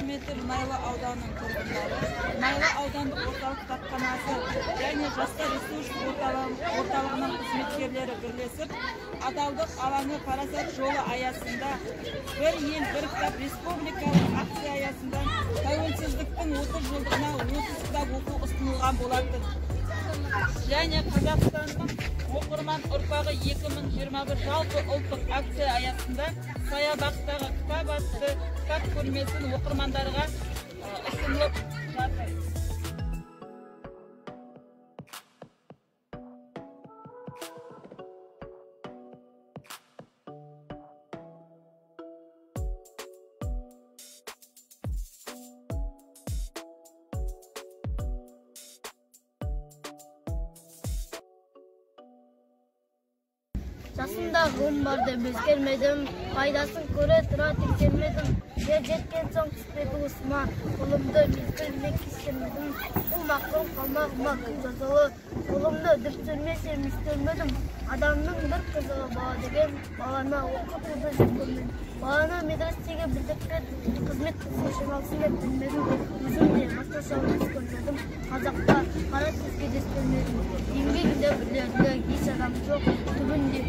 құрметті Мұнайлы ауданының тұрғындары, Мұнайлы аудандық орталық кітапханасы және жастар ресурс орталығының қызметкерлері бірлесіп, адалдық алаңы парасат жолы аясында бір ел бір кітап республикалық акция аясында тәуелсіздіктің 30 жылдығына 30 кітап оқу ұсынылған болатын. Және Қазақстанның оқырман ұрпағы 2021 жалпы ұлттық акция аясында саябақтағы кітап атты кітап көрмесін оқырмандарға ұсынылып жатыр. Жасымда ғылым бар деп өзгермедім, пайдасын көре тұра тексермедім. Жер жеткен соң түспеді ұсыма, қолымды мезгіліне кескермедім. Бұл мақұл қалмағыма күн жазалы, қолымды дүртірмесем істермедім. Адамның бір қызығы бала деген, баланы оқытуды жек көрмедім. Баланы медрестеге білдіріп қызмет қылсын шыралсын деп білмедім. Өзім де басқаша өз көрмедім. Қазақта қара сөзге дес бермедім. Еңбегінде білерді еш адам жоқ, түбінде